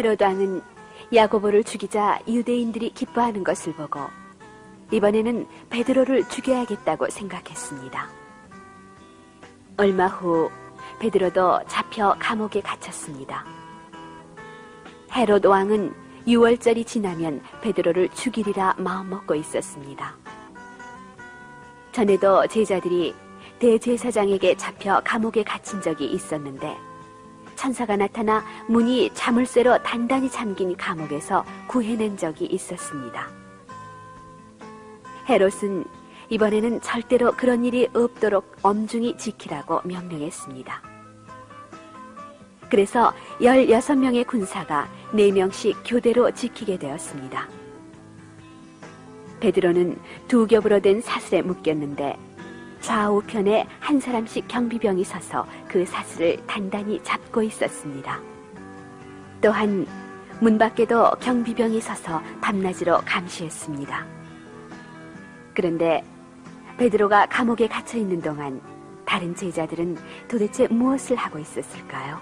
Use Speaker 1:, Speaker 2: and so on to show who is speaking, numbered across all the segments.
Speaker 1: 헤롯 왕은 야고보를 죽이자 유대인들이 기뻐하는 것을 보고 이번에는 베드로를 죽여야겠다고 생각했습니다. 얼마 후 베드로도 잡혀 감옥에 갇혔습니다. 헤롯 왕은 6월절이 지나면 베드로를 죽이리라 마음먹고 있었습니다. 전에도 제자들이 대제사장에게 잡혀 감옥에 갇힌 적이 있었는데 천사가 나타나 문이 자물쇠로 단단히 잠긴 감옥에서 구해낸 적이 있었습니다. 헤롯은 이번에는 절대로 그런 일이 없도록 엄중히 지키라고 명령했습니다. 그래서 16명의 군사가 4명씩 교대로 지키게 되었습니다. 베드로는 2겹으로 된 사슬에 묶였는데 좌우편에 한 사람씩 경비병이 서서 그 사슬을 단단히 잡고 있었습니다. 또한 문 밖에도 경비병이 서서 밤낮으로 감시했습니다. 그런데 베드로가 감옥에 갇혀 있는 동안 다른 제자들은 도대체 무엇을 하고 있었을까요?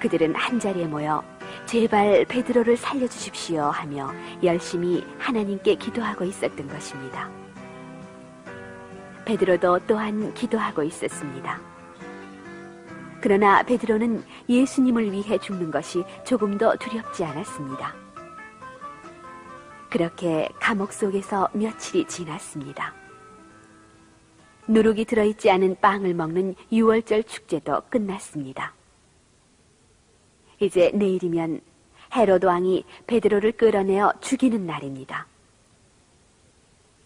Speaker 1: 그들은 한자리에 모여 제발 베드로를 살려주십시오 하며 열심히 하나님께 기도하고 있었던 것입니다. 베드로도 또한 기도하고 있었습니다. 그러나 베드로는 예수님을 위해 죽는 것이 조금도 두렵지 않았습니다. 그렇게 감옥 속에서 며칠이 지났습니다. 누룩이 들어있지 않은 빵을 먹는 6월절 축제도 끝났습니다. 이제 내일이면 헤롯 왕이 베드로를 끌어내어 죽이는 날입니다.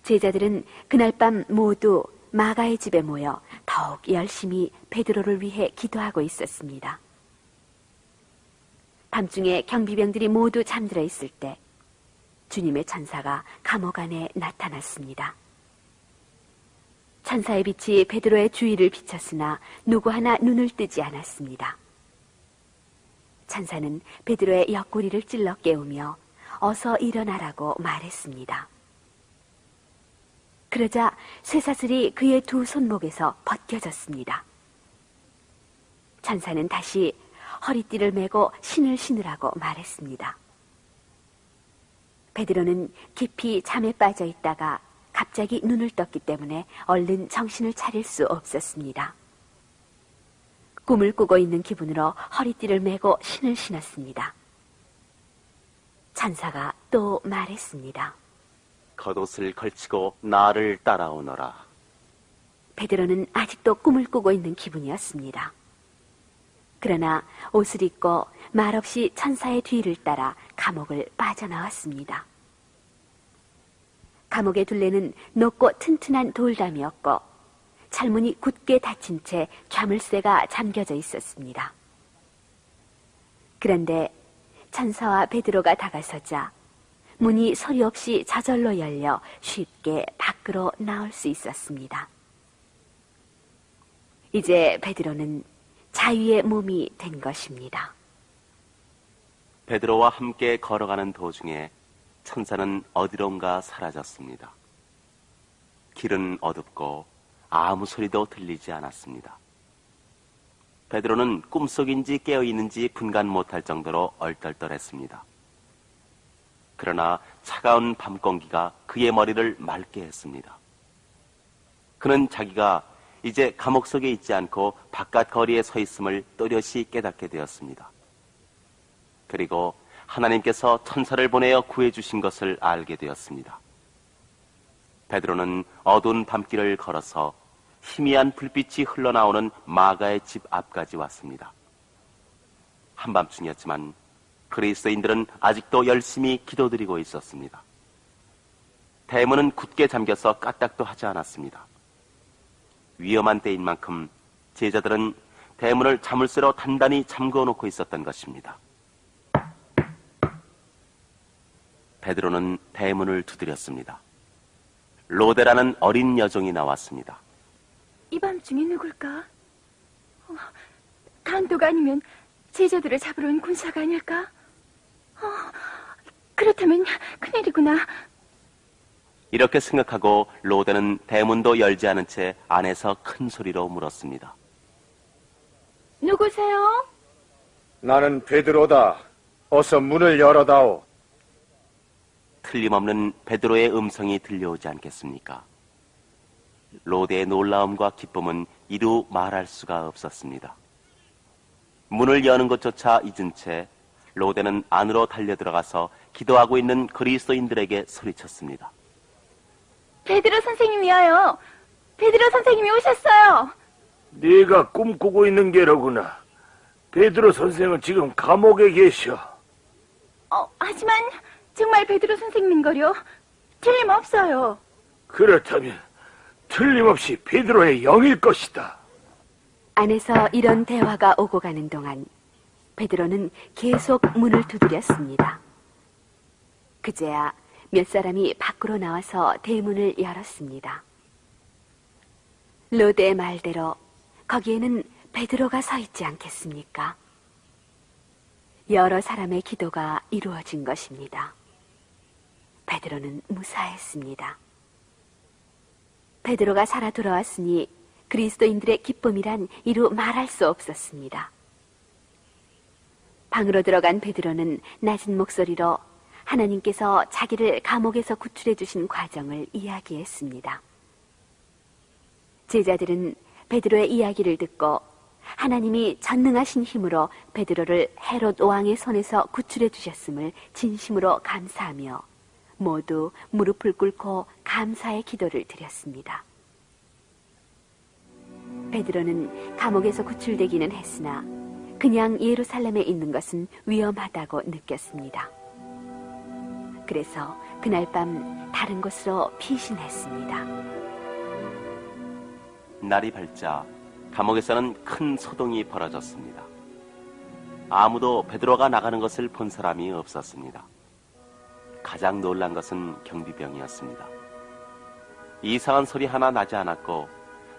Speaker 1: 제자들은 그날 밤 모두 마가의 집에 모여 더욱 열심히 베드로를 위해 기도하고 있었습니다. 밤중에 경비병들이 모두 잠들어 있을 때 주님의 천사가 감옥 안에 나타났습니다. 천사의 빛이 베드로의 주위를 비쳤으나 누구 하나 눈을 뜨지 않았습니다. 천사는 베드로의 옆구리를 찔러 깨우며 어서 일어나라고 말했습니다. 그러자 쇠사슬이 그의 2 손목에서 벗겨졌습니다. 천사는 다시 허리띠를 메고 신을 신으라고 말했습니다. 베드로는 깊이 잠에 빠져 있다가 갑자기 눈을 떴기 때문에 얼른 정신을 차릴 수 없었습니다. 꿈을 꾸고 있는 기분으로 허리띠를 메고 신을 신었습니다. 천사가 또 말했습니다.
Speaker 2: 겉옷을 걸치고 나를 따라오너라.
Speaker 1: 베드로는 아직도 꿈을 꾸고 있는 기분이었습니다. 그러나 옷을 입고 말없이 천사의 뒤를 따라 감옥을 빠져나왔습니다. 감옥의 둘레는 높고 튼튼한 돌담이었고 철문이 굳게 닫힌 채 자물쇠가 잠겨져 있었습니다. 그런데 천사와 베드로가 다가서자 문이 소리 없이 저절로 열려 쉽게 밖으로 나올 수 있었습니다. 이제 베드로는 자유의 몸이 된 것입니다.
Speaker 2: 베드로와 함께 걸어가는 도중에 천사는 어디론가 사라졌습니다. 길은 어둡고 아무 소리도 들리지 않았습니다. 베드로는 꿈속인지 깨어있는지 분간 못할 정도로 얼떨떨했습니다. 그러나 차가운 밤 공기가 그의 머리를 맑게 했습니다. 그는 자기가 이제 감옥 속에 있지 않고 바깥 거리에 서 있음을 또렷이 깨닫게 되었습니다. 그리고 하나님께서 천사를 보내어 구해주신 것을 알게 되었습니다. 베드로는 어두운 밤길을 걸어서 희미한 불빛이 흘러나오는 마가의 집 앞까지 왔습니다. 한밤중이었지만 그리스도인들은 아직도 열심히 기도드리고 있었습니다. 대문은 굳게 잠겨서 까딱도 하지 않았습니다. 위험한 때인 만큼 제자들은 대문을 자물쇠로 단단히 잠궈 놓고 있었던 것입니다. 베드로는 대문을 두드렸습니다. 로데라는 어린 여종이 나왔습니다.
Speaker 3: 이 밤중에 누굴까? 강도가 아니면 제자들을 잡으러 온 군사가 아닐까? 그렇다면 큰일이구나.
Speaker 2: 이렇게 생각하고 로데는 대문도 열지 않은 채 안에서 큰 소리로 물었습니다.
Speaker 3: 누구세요?
Speaker 4: 나는 베드로다. 어서 문을 열어다오.
Speaker 2: 틀림없는 베드로의 음성이 들려오지 않겠습니까? 로데의 놀라움과 기쁨은 이루 말할 수가 없었습니다. 문을 여는 것조차 잊은 채 로데는 안으로 달려들어가서 기도하고 있는 그리스도인들에게 소리쳤습니다.
Speaker 3: 베드로 선생님이요. 베드로 선생님이 오셨어요.
Speaker 5: 네가 꿈꾸고 있는 게로구나. 베드로 선생은 지금 감옥에 계셔.
Speaker 3: 하지만 정말 베드로 선생님인걸요. 틀림없어요.
Speaker 5: 그렇다면 틀림없이 베드로의 영일 것이다.
Speaker 1: 안에서 이런 대화가 오고 가는 동안 베드로는 계속 문을 두드렸습니다. 그제야 몇 사람이 밖으로 나와서 대문을 열었습니다. 로데의 말대로 거기에는 베드로가 서 있지 않겠습니까? 여러 사람의 기도가 이루어진 것입니다. 베드로는 무사했습니다. 베드로가 살아 돌아왔으니 그리스도인들의 기쁨이란 이루 말할 수 없었습니다. 방으로 들어간 베드로는 낮은 목소리로 하나님께서 자기를 감옥에서 구출해 주신 과정을 이야기했습니다. 제자들은 베드로의 이야기를 듣고 하나님이 전능하신 힘으로 베드로를 헤롯 왕의 손에서 구출해 주셨음을 진심으로 감사하며 모두 무릎을 꿇고 감사의 기도를 드렸습니다. 베드로는 감옥에서 구출되기는 했으나 그냥 예루살렘에 있는 것은 위험하다고 느꼈습니다. 그래서 그날 밤 다른 곳으로 피신했습니다.
Speaker 2: 날이 밝자 감옥에서는 큰 소동이 벌어졌습니다. 아무도 베드로가 나가는 것을 본 사람이 없었습니다. 가장 놀란 것은 경비병이었습니다. 이상한 소리 하나 나지 않았고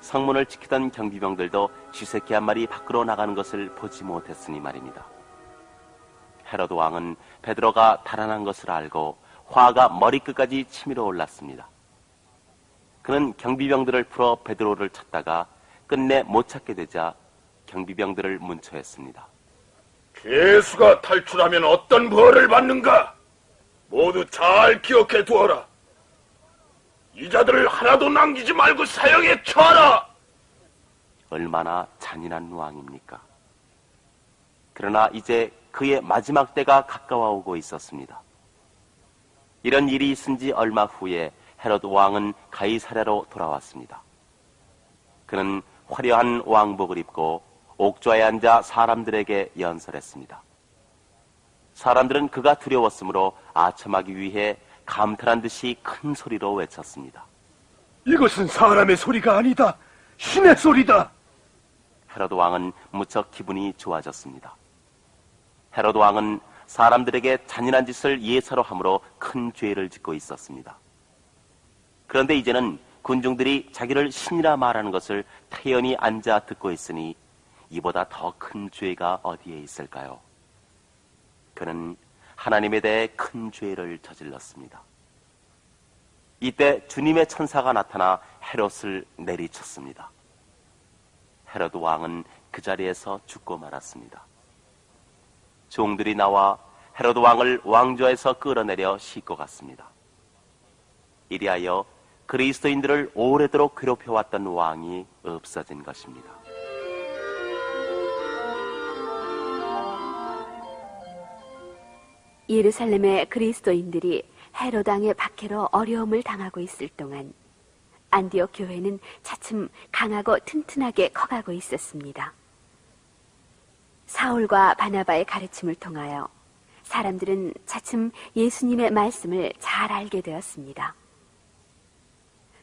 Speaker 2: 성문을 지키던 경비병들도 쥐새끼 한 마리 밖으로 나가는 것을 보지 못했으니 말입니다. 헤로드 왕은 베드로가 달아난 것을 알고 화가 머리끝까지 치밀어 올랐습니다. 그는 경비병들을 풀어 베드로를 찾다가 끝내 못 찾게 되자 경비병들을 문초했습니다.
Speaker 5: 죄수가 탈출하면 어떤 벌을 받는가? 모두 잘 기억해 두어라. 이 자들을 하나도 남기지 말고 사형에 처하라.
Speaker 2: 얼마나 잔인한 왕입니까? 그러나 이제 그의 마지막 때가 가까워 오고 있었습니다. 이런 일이 있은 지 얼마 후에 헤롯 왕은 가이사랴로 돌아왔습니다. 그는 화려한 왕복을 입고 옥좌에 앉아 사람들에게 연설했습니다. 사람들은 그가 두려웠으므로 아첨하기 위해 감탄한 듯이 큰 소리로 외쳤습니다.
Speaker 5: 이것은 사람의 소리가 아니다. 신의 소리다.
Speaker 2: 헤롯 왕은 무척 기분이 좋아졌습니다. 헤롯 왕은 사람들에게 잔인한 짓을 예사로 함으로 큰 죄를 짓고 있었습니다. 그런데 이제는 군중들이 자기를 신이라 말하는 것을 태연히 앉아 듣고 있으니 이보다 더 큰 죄가 어디에 있을까요? 그는 하나님에 대해 큰 죄를 저질렀습니다. 이때 주님의 천사가 나타나 헤롯을 내리쳤습니다. 헤롯 왕은 그 자리에서 죽고 말았습니다. 종들이 나와 헤롯 왕을 왕좌에서 끌어내려 싣고 갔습니다. 이리하여 그리스도인들을 오래도록 괴롭혀왔던 왕이 없어진 것입니다.
Speaker 1: 예루살렘의 그리스도인들이 헤롯 왕의 박해로 어려움을 당하고 있을 동안 안디옥 교회는 차츰 강하고 튼튼하게 커가고 있었습니다. 사울과 바나바의 가르침을 통하여 사람들은 차츰 예수님의 말씀을 잘 알게 되었습니다.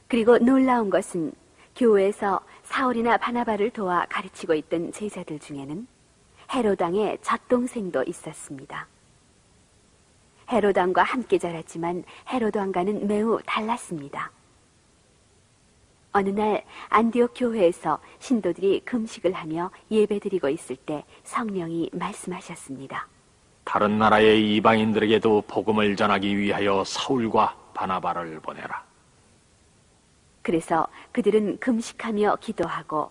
Speaker 1: 그리고 놀라운 것은 교회에서 사울이나 바나바를 도와 가르치고 있던 제자들 중에는 헤롯 왕의 젖동생도 있었습니다. 헤롯 왕과 함께 자랐지만 헤롯 왕과는 매우 달랐습니다. 어느 날 안디옥 교회에서 신도들이 금식을 하며 예배드리고 있을 때 성령이 말씀하셨습니다.
Speaker 6: 다른 나라의 이방인들에게도 복음을 전하기 위하여 사울과 바나바를 보내라.
Speaker 1: 그래서 그들은 금식하며 기도하고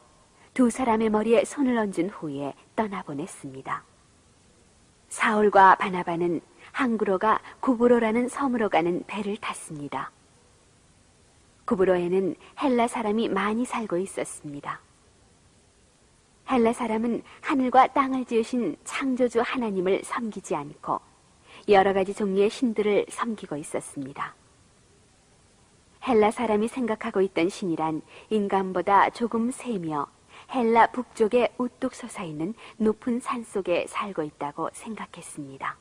Speaker 1: 두 사람의 머리에 손을 얹은 후에 떠나보냈습니다. 사울과 바나바는 항구로가 구브로라는 섬으로 가는 배를 탔습니다. 구브로에는 헬라 사람이 많이 살고 있었습니다. 헬라 사람은 하늘과 땅을 지으신 창조주 하나님을 섬기지 않고 여러 가지 종류의 신들을 섬기고 있었습니다. 헬라 사람이 생각하고 있던 신이란 인간보다 조금 세며 헬라 북쪽에 우뚝 솟아있는 높은 산 속에 살고 있다고 생각했습니다.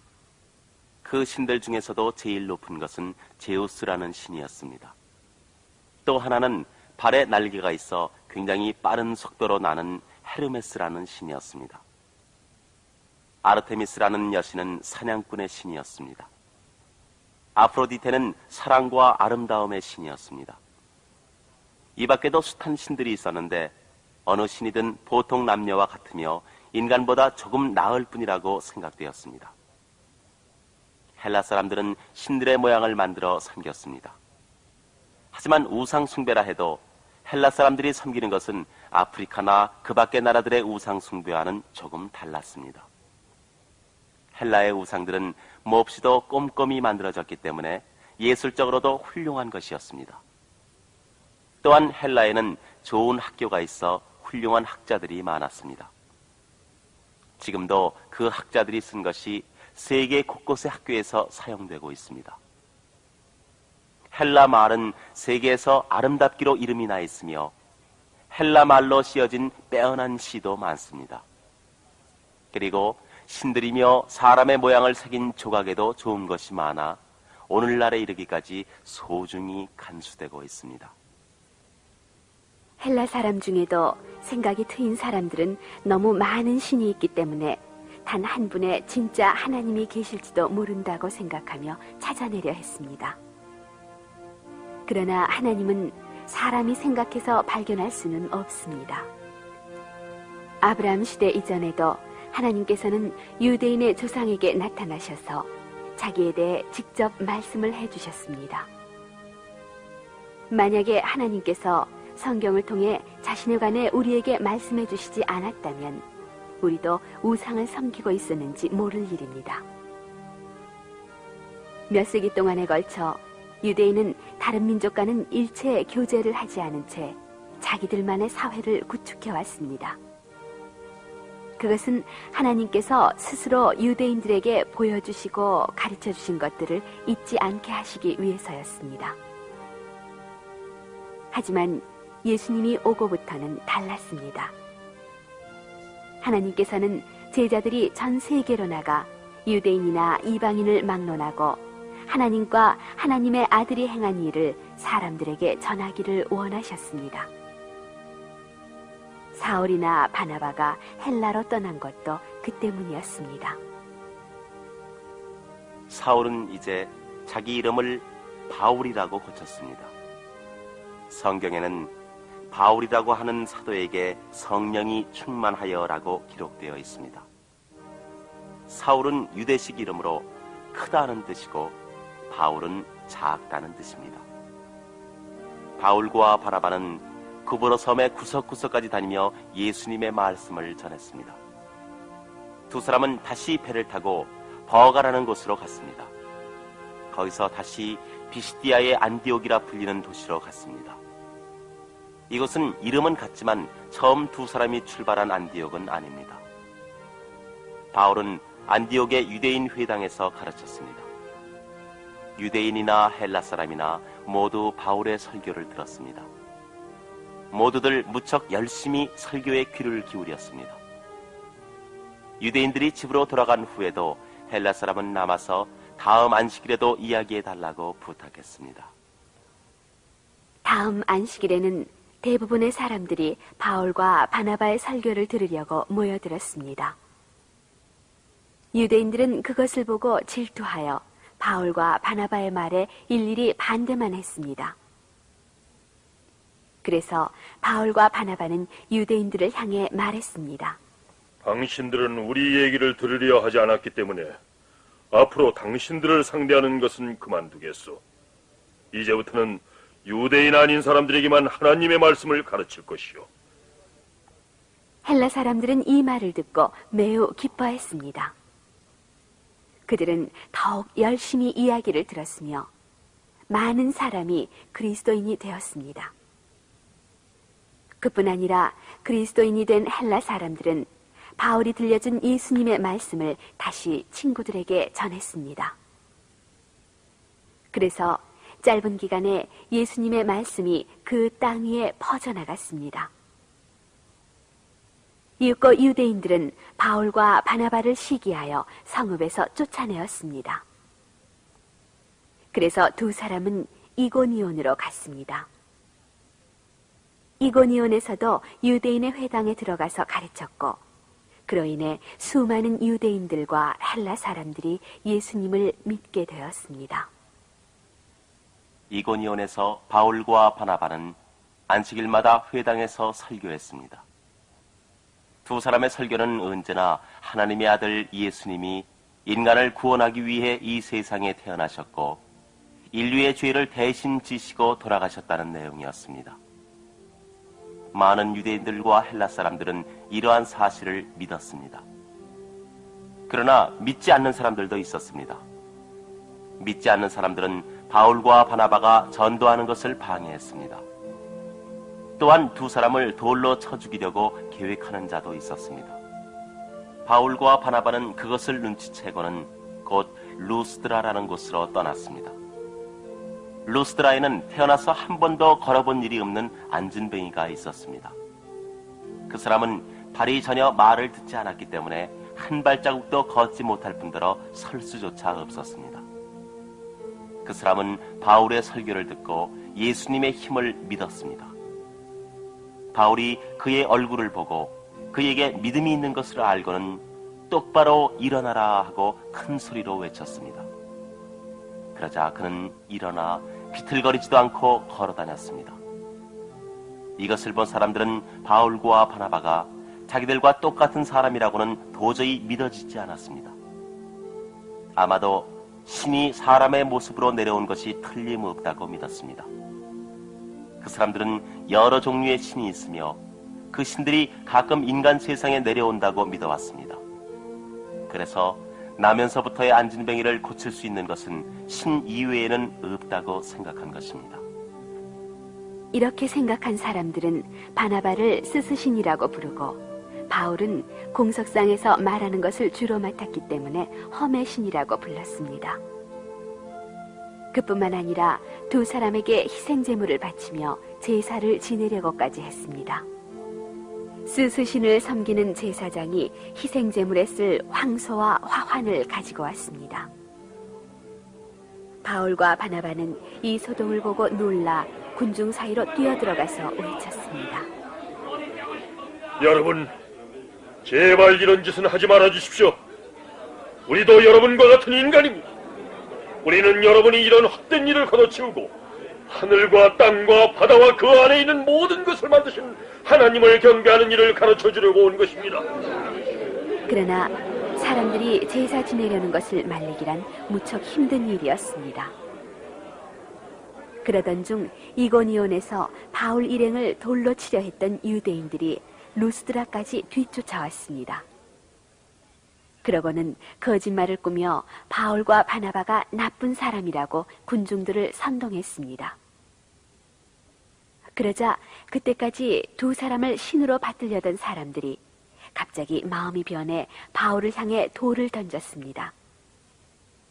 Speaker 2: 그 신들 중에서도 제일 높은 것은 제우스라는 신이었습니다. 또 하나는 발에 날개가 있어 굉장히 빠른 속도로 나는 헤르메스라는 신이었습니다. 아르테미스라는 여신은 사냥꾼의 신이었습니다. 아프로디테는 사랑과 아름다움의 신이었습니다. 이 밖에도 숱한 신들이 있었는데 어느 신이든 보통 남녀와 같으며 인간보다 조금 나을 뿐이라고 생각되었습니다. 헬라 사람들은 신들의 모양을 만들어 섬겼습니다. 하지만 우상 숭배라 해도 헬라 사람들이 섬기는 것은 아프리카나 그 밖의 나라들의 우상 숭배와는 조금 달랐습니다. 헬라의 우상들은 몹시도 꼼꼼히 만들어졌기 때문에 예술적으로도 훌륭한 것이었습니다. 또한 헬라에는 좋은 학교가 있어 훌륭한 학자들이 많았습니다. 지금도 그 학자들이 쓴 것이 세계 곳곳의 학교에서 사용되고 있습니다. 헬라 말은 세계에서 아름답기로 이름이 나 있으며 헬라 말로 씌어진 빼어난 시도 많습니다. 그리고 신들이며 사람의 모양을 새긴 조각에도 좋은 것이 많아 오늘날에 이르기까지 소중히 간수되고 있습니다.
Speaker 1: 헬라 사람 중에도 생각이 트인 사람들은 너무 많은 신이 있기 때문에 단 한 분의 진짜 하나님이 계실지도 모른다고 생각하며 찾아내려 했습니다. 그러나 하나님은 사람이 생각해서 발견할 수는 없습니다. 아브라함 시대 이전에도 하나님께서는 유대인의 조상에게 나타나셔서 자기에 대해 직접 말씀을 해주셨습니다. 만약에 하나님께서 성경을 통해 자신에 관해 우리에게 말씀해 주시지 않았다면 우리도 우상을 섬기고 있었는지 모를 일입니다. 몇 세기 동안에 걸쳐 유대인은 다른 민족과는 일체 교제를 하지 않은 채 자기들만의 사회를 구축해 왔습니다. 그것은 하나님께서 스스로 유대인들에게 보여주시고 가르쳐 주신 것들을 잊지 않게 하시기 위해서였습니다. 하지만 예수님이 오고부터는 달랐습니다. 하나님께서는 제자들이 전 세계로 나가 유대인이나 이방인을 막론하고 하나님과 하나님의 아들이 행한 일을 사람들에게 전하기를 원하셨습니다. 사울이나 바나바가 헬라로 떠난 것도 그 때문이었습니다.
Speaker 2: 사울은 이제 자기 이름을 바울이라고 고쳤습니다. 성경에는 바울이라고 하는 사도에게 성령이 충만하여라고 기록되어 있습니다. 사울은 유대식 이름으로 크다는 뜻이고 바울은 작다는 뜻입니다. 바울과 바나바는 구브로 섬의 구석구석까지 다니며 예수님의 말씀을 전했습니다. 두 사람은 다시 배를 타고 버가라는 곳으로 갔습니다. 거기서 다시 비시디아의 안디옥이라 불리는 도시로 갔습니다. 이곳은 이름은 같지만 처음 두 사람이 출발한 안디옥은 아닙니다. 바울은 안디옥의 유대인 회당에서 가르쳤습니다. 유대인이나 헬라 사람이나 모두 바울의 설교를 들었습니다. 모두들 무척 열심히 설교에 귀를 기울였습니다. 유대인들이 집으로 돌아간 후에도 헬라 사람은 남아서 다음 안식일에도 이야기해달라고 부탁했습니다.
Speaker 1: 다음 안식일에는 대부분의 사람들이 바울과 바나바의 설교를 들으려고 모여들었습니다. 유대인들은 그것을 보고 질투하여 바울과 바나바의 말에 일일이 반대만 했습니다. 그래서 바울과 바나바는 유대인들을 향해 말했습니다.
Speaker 5: 당신들은 우리 얘기를 들으려 하지 않았기 때문에 앞으로 당신들을 상대하는 것은 그만두겠소. 이제부터는 유대인 아닌 사람들에게만 하나님의 말씀을 가르칠 것이요.
Speaker 1: 헬라 사람들은 이 말을 듣고 매우 기뻐했습니다. 그들은 더욱 열심히 이야기를 들었으며 많은 사람이 그리스도인이 되었습니다. 그뿐 아니라 그리스도인이 된 헬라 사람들은 바울이 들려준 예수님의 말씀을 다시 친구들에게 전했습니다. 그래서 짧은 기간에 예수님의 말씀이 그 땅 위에 퍼져나갔습니다. 이윽고 유대인들은 바울과 바나바를 시기하여 성읍에서 쫓아내었습니다. 그래서 두 사람은 이고니온으로 갔습니다. 이고니온에서도 유대인의 회당에 들어가서 가르쳤고, 그로 인해 수많은 유대인들과 헬라 사람들이 예수님을 믿게 되었습니다.
Speaker 2: 이고니온에서 바울과 바나바는 안식일마다 회당에서 설교했습니다. 두 사람의 설교는 언제나 하나님의 아들 예수님이 인간을 구원하기 위해 이 세상에 태어나셨고 인류의 죄를 대신 지시고 돌아가셨다는 내용이었습니다. 많은 유대인들과 헬라 사람들은 이러한 사실을 믿었습니다. 그러나 믿지 않는 사람들도 있었습니다. 믿지 않는 사람들은 바울과 바나바가 전도하는 것을 방해했습니다. 또한 두 사람을 돌로 쳐 죽이려고 계획하는 자도 있었습니다. 바울과 바나바는 그것을 눈치채고는 곧 루스드라라는 곳으로 떠났습니다. 루스드라에는 태어나서 한 번도 걸어본 일이 없는 안진뱅이가 있었습니다. 그 사람은 발이 전혀 말을 듣지 않았기 때문에 한 발자국도 걷지 못할 뿐더러 설 수조차 없었습니다. 그 사람은 바울의 설교를 듣고 예수님의 힘을 믿었습니다. 바울이 그의 얼굴을 보고 그에게 믿음이 있는 것을 알고는 똑바로 일어나라 하고 큰 소리로 외쳤습니다. 그러자 그는 일어나 비틀거리지도 않고 걸어다녔습니다. 이것을 본 사람들은 바울과 바나바가 자기들과 똑같은 사람이라고는 도저히 믿어지지 않았습니다. 아마도 신이 사람의 모습으로 내려온 것이 틀림없다고 믿었습니다. 그 사람들은 여러 종류의 신이 있으며 그 신들이 가끔 인간 세상에 내려온다고 믿어왔습니다. 그래서 나면서부터의 안진뱅이를 고칠 수 있는 것은 신 이외에는 없다고 생각한 것입니다.
Speaker 1: 이렇게 생각한 사람들은 바나바를 스스신이라고 부르고, 바울은 공석상에서 말하는 것을 주로 맡았기 때문에 험의 신이라고 불렀습니다. 그뿐만 아니라 두 사람에게 희생제물을 바치며 제사를 지내려고까지 했습니다. 스스신을 섬기는 제사장이 희생제물에 쓸 황소와 화환을 가지고 왔습니다. 바울과 바나바는 이 소동을 보고 놀라 군중 사이로 뛰어들어가서 외쳤습니다.
Speaker 5: 여러분, 제발 이런 짓은 하지 말아 주십시오. 우리도 여러분과 같은 인간입니다. 우리는 여러분이 이런 헛된 일을 걷어치우고 하늘과 땅과 바다와 그 안에 있는 모든 것을 만드신 하나님을 경배하는 일을 가르쳐 주려고 온 것입니다.
Speaker 1: 그러나 사람들이 제사 지내려는 것을 말리기란 무척 힘든 일이었습니다. 그러던 중 이고니온에서 바울 일행을 돌로 치려 했던 유대인들이 루스드라까지 뒤쫓아왔습니다. 그러고는 거짓말을 꾸며 바울과 바나바가 나쁜 사람이라고 군중들을 선동했습니다. 그러자 그때까지 두 사람을 신으로 받들려던 사람들이 갑자기 마음이 변해 바울을 향해 돌을 던졌습니다.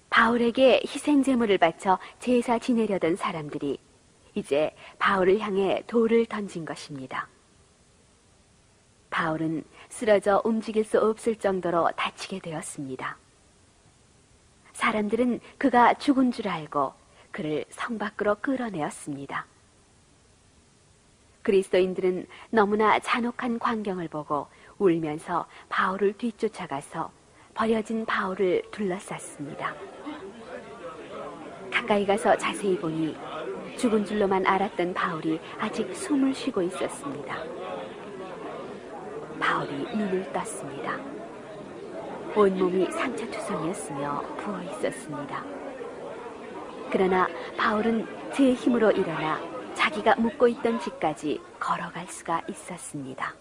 Speaker 1: 바울에게 희생제물을 바쳐 제사 지내려던 사람들이 이제 바울을 향해 돌을 던진 것입니다. 바울은 쓰러져 움직일 수 없을 정도로 다치게 되었습니다. 사람들은 그가 죽은 줄 알고 그를 성 밖으로 끌어내었습니다. 그리스도인들은 너무나 잔혹한 광경을 보고 울면서 바울을 뒤쫓아가서 버려진 바울을 둘러쌌습니다. 가까이 가서 자세히 보니 죽은 줄로만 알았던 바울이 아직 숨을 쉬고 있었습니다. 바울이 눈을 떴습니다. 온몸이 상처투성이었으며 부어 있었습니다. 그러나 바울은 제 힘으로 일어나 자기가 묵고 있던 집까지 걸어갈 수가 있었습니다.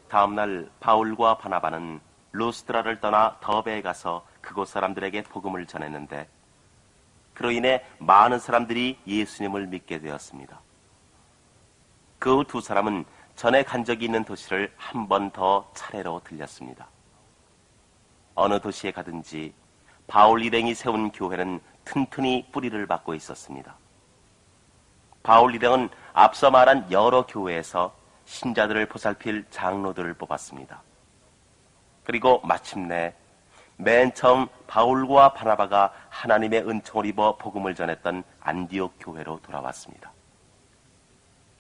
Speaker 2: 다음 날 바울과 바나바는 루스드라를 떠나 더베에 가서 그곳 사람들에게 복음을 전했는데 그로 인해 많은 사람들이 예수님을 믿게 되었습니다. 그 두 사람은 전에 간 적이 있는 도시를 한 번 더 차례로 들렸습니다. 어느 도시에 가든지 바울 일행이 세운 교회는 튼튼히 뿌리를 받고 있었습니다. 바울 일행은 앞서 말한 여러 교회에서 신자들을 보살필 장로들을 뽑았습니다. 그리고 마침내 맨 처음 바울과 바나바가 하나님의 은총을 입어 복음을 전했던 안디옥 교회로 돌아왔습니다.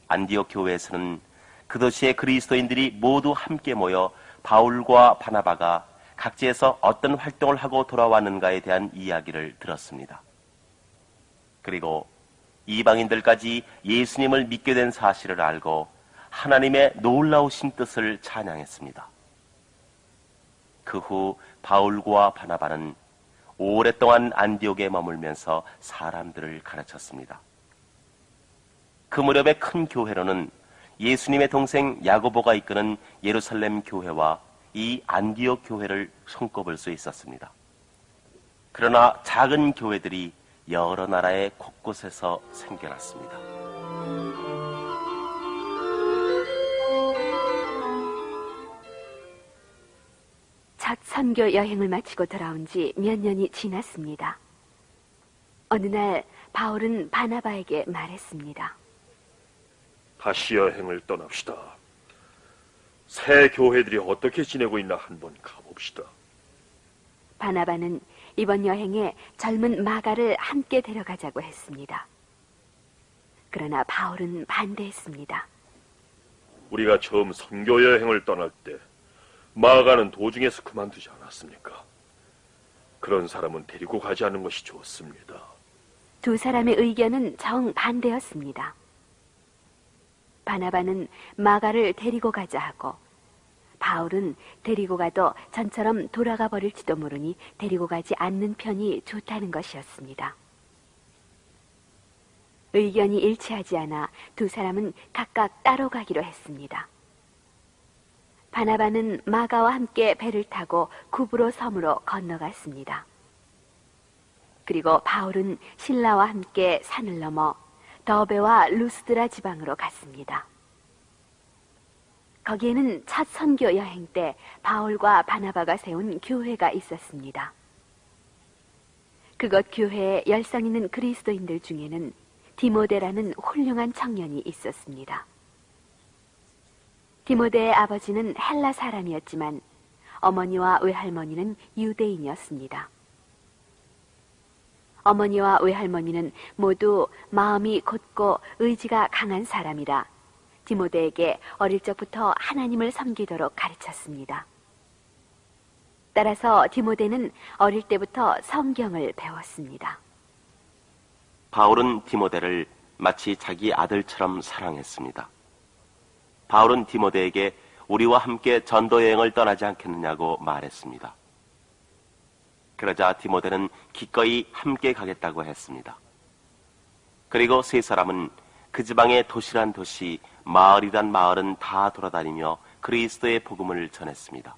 Speaker 2: 안디옥 교회에서는 그 도시의 그리스도인들이 모두 함께 모여 바울과 바나바가 각지에서 어떤 활동을 하고 돌아왔는가에 대한 이야기를 들었습니다. 그리고 이방인들까지 예수님을 믿게 된 사실을 알고 하나님의 놀라우신 뜻을 찬양했습니다. 그 후 바울과 바나바는 오랫동안 안디옥에 머물면서 사람들을 가르쳤습니다. 그 무렵의 큰 교회로는 예수님의 동생 야고보가 이끄는 예루살렘 교회와 이 안디옥 교회를 손꼽을 수 있었습니다. 그러나 작은 교회들이 여러 나라의 곳곳에서 생겨났습니다.
Speaker 1: 첫 선교 여행을 마치고 돌아온 지 몇 년이 지났습니다. 어느 날 바울은 바나바에게 말했습니다.
Speaker 5: 다시 여행을 떠납시다. 새 교회들이 어떻게 지내고 있나 한번 가봅시다.
Speaker 1: 바나바는 이번 여행에 젊은 마가를 함께 데려가자고 했습니다. 그러나 바울은 반대했습니다.
Speaker 5: 우리가 처음 선교 여행을 떠날 때 마가는 도중에서 그만두지 않았습니까? 그런 사람은 데리고 가지 않는 것이 좋습니다.
Speaker 1: 두 사람의 의견은 정반대였습니다. 바나바는 마가를 데리고 가자 하고 바울은 데리고 가도 전처럼 돌아가 버릴지도 모르니 데리고 가지 않는 편이 좋다는 것이었습니다. 의견이 일치하지 않아 두 사람은 각각 따로 가기로 했습니다. 바나바는 마가와 함께 배를 타고 구브로 섬으로 건너갔습니다. 그리고 바울은 신라와 함께 산을 넘어 더베와 루스드라 지방으로 갔습니다. 거기에는 첫 선교 여행 때 바울과 바나바가 세운 교회가 있었습니다. 그것 교회에 열성 있는 그리스도인들 중에는 디모데라는 훌륭한 청년이 있었습니다. 디모데의 아버지는 헬라 사람이었지만 어머니와 외할머니는 유대인이었습니다. 어머니와 외할머니는 모두 마음이 곧고 의지가 강한 사람이라 디모데에게 어릴 적부터 하나님을 섬기도록 가르쳤습니다. 따라서 디모데는 어릴 때부터 성경을 배웠습니다.
Speaker 2: 바울은 디모데를 마치 자기 아들처럼 사랑했습니다. 바울은 디모데에게 우리와 함께 전도 여행을 떠나지 않겠느냐고 말했습니다. 그러자 디모데는 기꺼이 함께 가겠다고 했습니다. 그리고 세 사람은 그 지방의 도시란 도시, 마을이란 마을은 다 돌아다니며 그리스도의 복음을 전했습니다.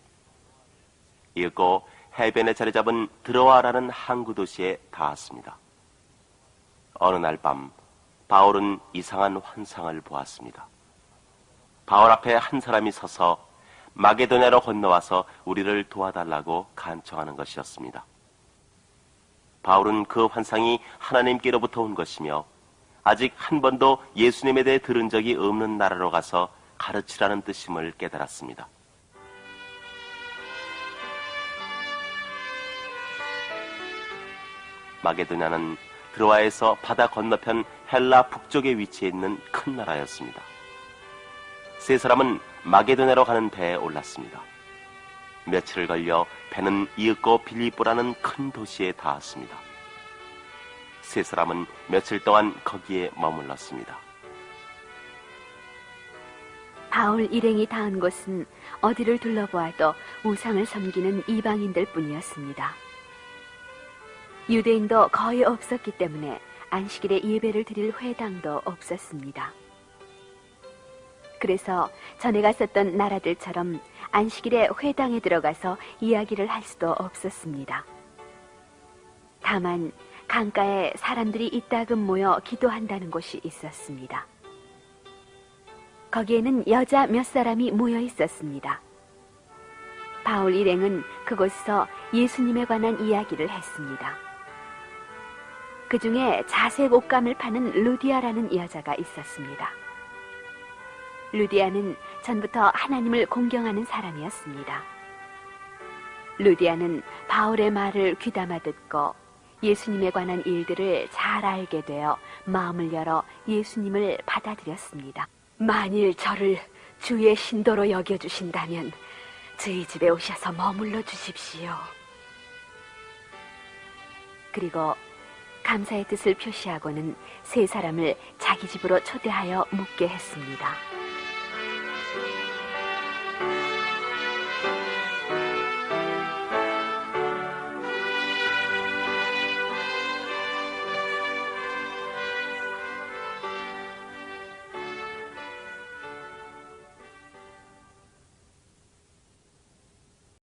Speaker 2: 이윽고 해변에 자리 잡은 드로아라는 항구 도시에 닿았습니다. 어느 날 밤 바울은 이상한 환상을 보았습니다. 바울 앞에 한 사람이 서서 마게도냐로 건너와서 우리를 도와달라고 간청하는 것이었습니다. 바울은 그 환상이 하나님께로부터 온 것이며 아직 한 번도 예수님에 대해 들은 적이 없는 나라로 가서 가르치라는 뜻임을 깨달았습니다. 마게도냐는 드로아에서 바다 건너편 헬라 북쪽에 위치해 있는 큰 나라였습니다. 세 사람은 마게도냐로 가는 배에 올랐습니다. 며칠을 걸려 배는 이윽고 빌립보라는 큰 도시에 닿았습니다. 세 사람은 며칠 동안 거기에 머물렀습니다.
Speaker 1: 바울 일행이 닿은 곳은 어디를 둘러보아도 우상을 섬기는 이방인들 뿐이었습니다. 유대인도 거의 없었기 때문에 안식일에 예배를 드릴 회당도 없었습니다. 그래서 전에 갔었던 나라들처럼 안식일에 회당에 들어가서 이야기를 할 수도 없었습니다. 다만 강가에 사람들이 이따금 모여 기도한다는 곳이 있었습니다. 거기에는 여자 몇 사람이 모여 있었습니다. 바울 일행은 그곳에서 예수님에 관한 이야기를 했습니다. 그 중에 자색 옷감을 파는 루디아라는 여자가 있었습니다. 루디아는 전부터 하나님을 공경하는 사람이었습니다. 루디아는 바울의 말을 귀담아 듣고 예수님에 관한 일들을 잘 알게 되어 마음을 열어 예수님을 받아들였습니다. 만일 저를 주의 신도로 여겨주신다면 저희 집에 오셔서 머물러 주십시오. 그리고 감사의 뜻을 표시하고는 세 사람을 자기 집으로 초대하여 묵게 했습니다.